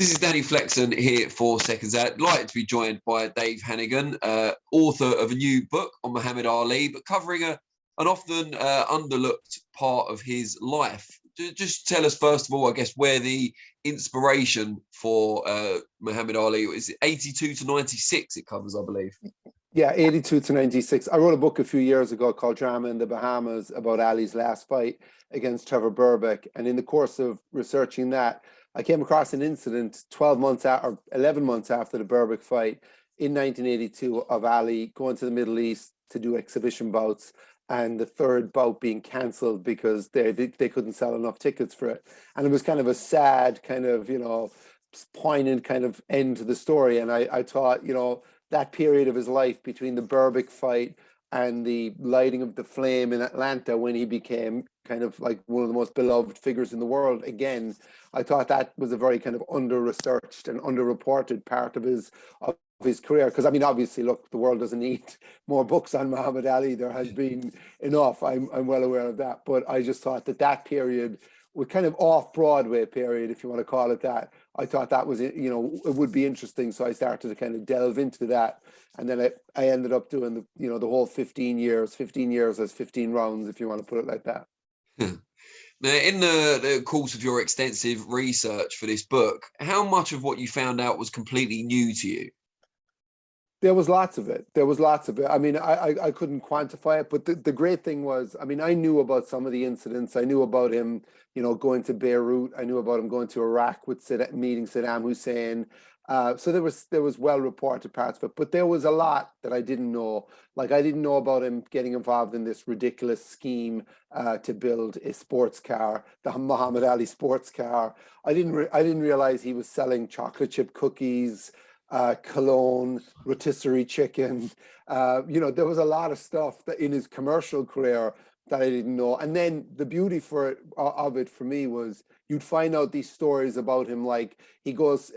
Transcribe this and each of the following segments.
This is Danny Flexon here for Seconds Out. I'd like to be joined by Dave Hennigan, author of a new book on Muhammad Ali, but covering an often underlooked part of his life. Just tell us, first of all, I guess, where the inspiration for Muhammad Ali is. 82 to 96 it covers, I believe. Yeah, 82 to 96. I wrote a book a few years ago called Drama in the Bahamas about Ali's last fight against Trevor Berbick. And in the course of researching that, I came across an incident 12 months or 11 months after the Berbick fight in 1982 of Ali going to the Middle East to do exhibition bouts, and the third bout being cancelled because they couldn't sell enough tickets for it. And it was kind of a sad, kind of, poignant kind of end to the story. And I thought, that period of his life between the Berbick fight and the lighting of the flame in Atlanta, when he became kind of like one of the most beloved figures in the world again, I thought that was a very kind of under-researched and under-reported part of his career. Because, I mean, obviously, look, the world doesn't need more books on Muhammad Ali. There has been enough. I'm well aware of that. But I just thought that period was kind of off-Broadway period, if you want to call it that. I thought that was, it would be interesting. So I started to kind of delve into that. And then I ended up doing the whole 15 years as 15 rounds, if you want to put it like that. Now, in the course of your extensive research for this book, how much of what you found out was completely new to you? There was lots of it. I mean, I couldn't quantify it, but the great thing was, I mean, I knew about some of the incidents. I knew about him, going to Beirut. I knew about him going to Iraq with meeting Saddam Hussein. So there was well-reported parts of it, but there was a lot that I didn't know. Like, I didn't know about him getting involved in this ridiculous scheme to build a sports car, the Muhammad Ali sports car. I didn't realize he was selling chocolate chip cookies, cologne, rotisserie chicken. There was a lot of stuff that in his commercial career that I didn't know. And then the beauty of it for me was you'd find out these stories about him. Like he goes,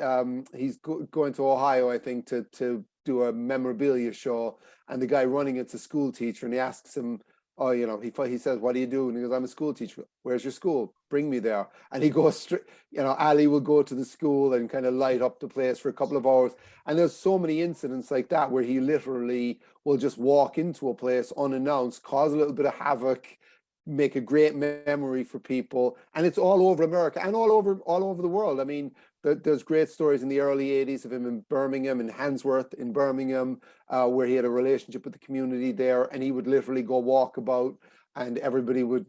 he's going to Ohio, I think, to do a memorabilia show, and the guy running it's a school teacher, and he asks him, oh, he says, what do you do? And he goes, I'm a school teacher. Where's your school? Bring me there. And he goes straight, Ali will go to the school and kind of light up the place for a couple of hours. And there's so many incidents like that where he literally will just walk into a place unannounced, cause a little bit of havoc, make a great memory for people. And it's all over America and all over the world. I mean, there's great stories in the early 80s of him in Birmingham, in Handsworth in Birmingham, where he had a relationship with the community there, and he would literally go walk about and everybody would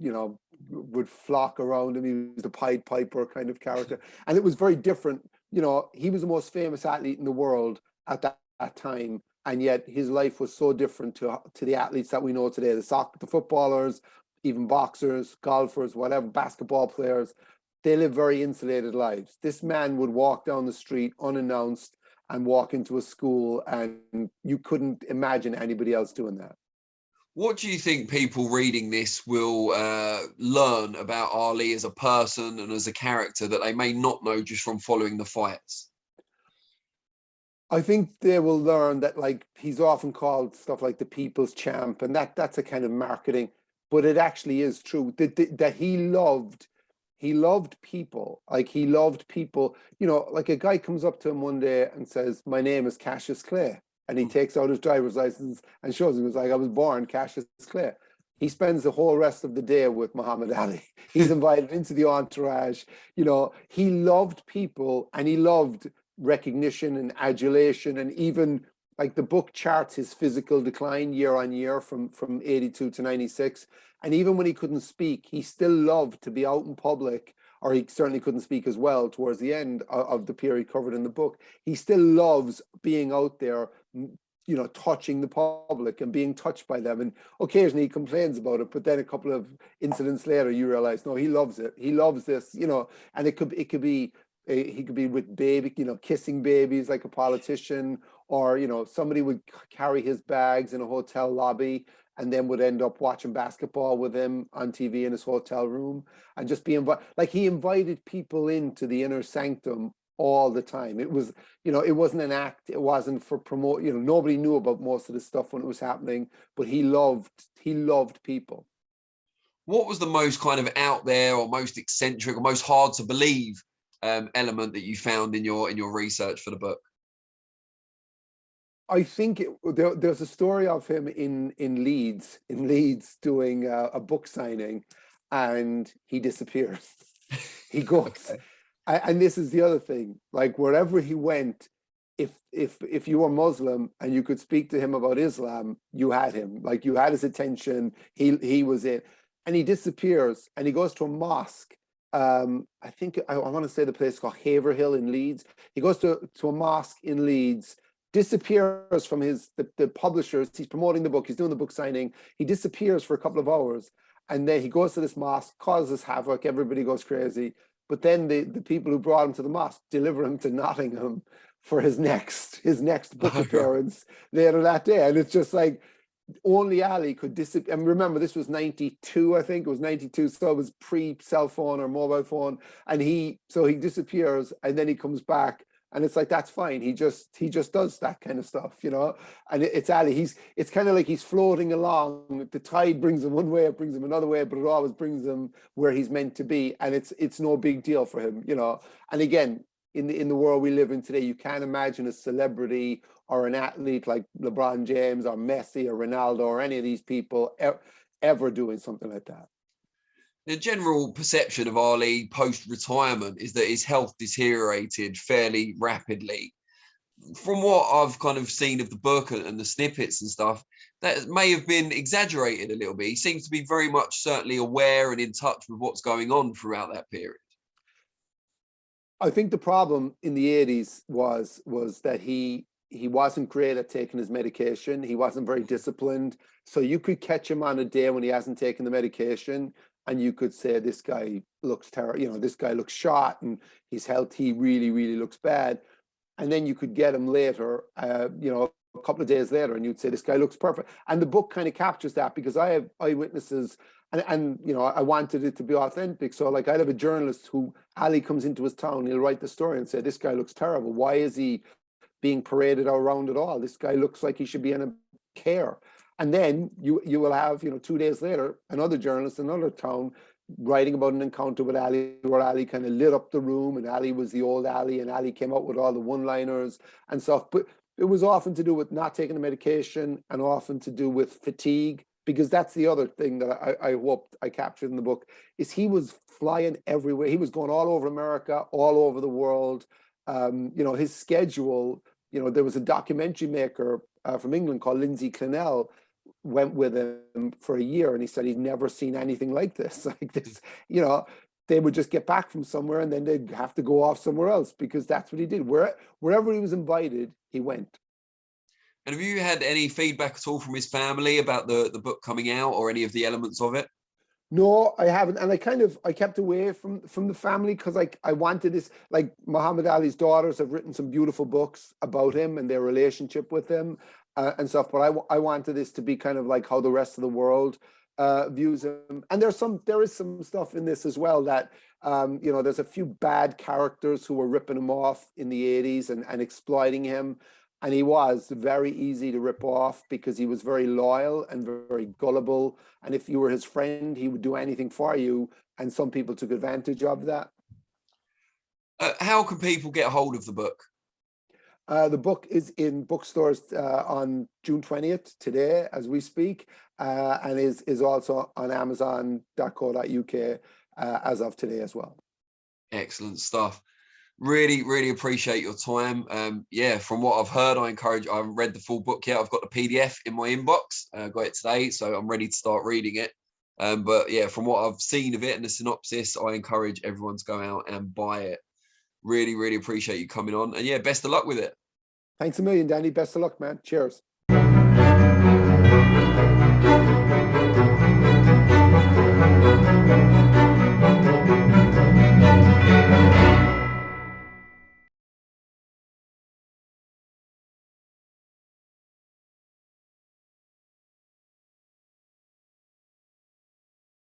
flock around him. He was the Pied Piper kind of character. And it was very different. He was the most famous athlete in the world at that time. And yet his life was so different to the athletes that we know today, the footballers, even boxers, golfers, whatever, basketball players. They live very insulated lives. This man would walk down the street unannounced and walk into a school, and you couldn't imagine anybody else doing that. What do you think people reading this will learn about Ali as a person and as a character that they may not know just from following the fights? I think they will learn that, like, he's often called stuff like the people's champ, and that's a kind of marketing, but it actually is true that he loved people. Like, he loved people. Like, a guy comes up to him one day and says, my name is Cassius Clay. And he takes out his driver's license and shows him. He was like, I was born Cassius Clay. He spends the whole rest of the day with Muhammad Ali. He's invited into the entourage. He loved people, and he loved recognition and adulation. And even, like, the book charts his physical decline year on year from 82 to 96. And even when he couldn't speak, he still loved to be out in public, or he certainly couldn't speak as well towards the end of the period covered in the book. He still loves being out there, touching the public and being touched by them. And occasionally he complains about it, but then a couple of incidents later, you realize, no, he loves it. He loves this, and it could be, he could be with baby, kissing babies like a politician, or, somebody would carry his bags in a hotel lobby and then would end up watching basketball with him on TV in his hotel room, and just be invited. Like, he invited people into the inner sanctum all the time. It was, it wasn't an act. It wasn't for promote. Nobody knew about most of this stuff when it was happening, but he loved people. What was the most kind of out there or most eccentric or most hard to believe element that you found in your research for the book? I think there's a story of him in Leeds, doing a book signing, and he disappears. He goes, Okay. and this is the other thing. Like wherever he went, if you were Muslim and you could speak to him about Islam, you had him. Like you had his attention. He was it, and he disappears, and he goes to a mosque. I think I want to say the place called Haverhill in Leeds. He goes to a mosque in Leeds, disappears from the publishers. He's promoting the book. He's doing the book signing. He disappears for a couple of hours, and then he goes to this mosque, causes havoc. Everybody goes crazy. But then the people who brought him to the mosque deliver him to Nottingham for his next book appearance later that day. And it's just like only Ali could disappear. And remember, this was 92, I think it was 92. So it was pre-cell phone or mobile phone. And he disappears, and then he comes back. And it's like, that's fine. He just does that kind of stuff, you know. And it's Ali. It's kind of like he's floating along. The tide brings him one way, it brings him another way, but it always brings him where he's meant to be. And it's no big deal for him, you know. And again, in the world we live in today, you can't imagine a celebrity or an athlete like LeBron James or Messi or Ronaldo or any of these people ever doing something like that. The general perception of Ali post-retirement is that his health deteriorated fairly rapidly. From what I've kind of seen of the book and the snippets and stuff, that may have been exaggerated a little bit. He seems to be very much certainly aware and in touch with what's going on throughout that period. I think the problem in the 80s was that he wasn't great at taking his medication. He wasn't very disciplined. So you could catch him on a day when he hasn't taken the medication, and you could say, this guy looks terrible, you know, this guy looks shot and his health, he really, really looks bad. And then you could get him later, you know, a couple of days later, and you'd say, this guy looks perfect. And the book kind of captures that, because I have eyewitnesses, and you know, I wanted it to be authentic. So like, I have a journalist who, Ali comes into his town, he'll write the story and say, this guy looks terrible. Why is he being paraded around at all? This guy looks like he should be in a care. And then you will have, you know, 2 days later, another journalist in another town writing about an encounter with Ali, where Ali kind of lit up the room, and Ali was the old Ali, and Ali came out with all the one-liners and stuff. But it was often to do with not taking the medication, and often to do with fatigue, because that's the other thing that I hope I captured in the book, is he was flying everywhere. He was going all over America, all over the world. You know, his schedule, you know, there was a documentary maker from England called Lindsay Clennell, went with him for a year, and he said he'd never seen anything like this. Like this, you know, they would just get back from somewhere and then they'd have to go off somewhere else, because that's what he did. Wherever he was invited, he went. And have you had any feedback at all from his family about the book coming out, or any of the elements of it? No, I haven't. And I kept away from the family, because I wanted this, like Muhammad Ali's daughters have written some beautiful books about him and their relationship with him and stuff. But I wanted this to be kind of like how the rest of the world views him. And there is some stuff in this as well that, you know, there's a few bad characters who were ripping him off in the 80s and exploiting him. And he was very easy to rip off, because he was very loyal and very gullible. And if you were his friend, he would do anything for you. And some people took advantage of that. How can people get a hold of the book? The book is in bookstores on June 20th, today, as we speak, and is also on Amazon.co.uk as of today as well. Excellent stuff. Really, really appreciate your time. Yeah, from what I've heard, I haven't read the full book yet. I've got the PDF in my inbox. Got it today, so I'm ready to start reading it. But yeah, from what I've seen of it and the synopsis, I encourage everyone to go out and buy it. Really, really appreciate you coming on. And yeah, best of luck with it. Thanks a million, Danny. Best of luck, man. Cheers.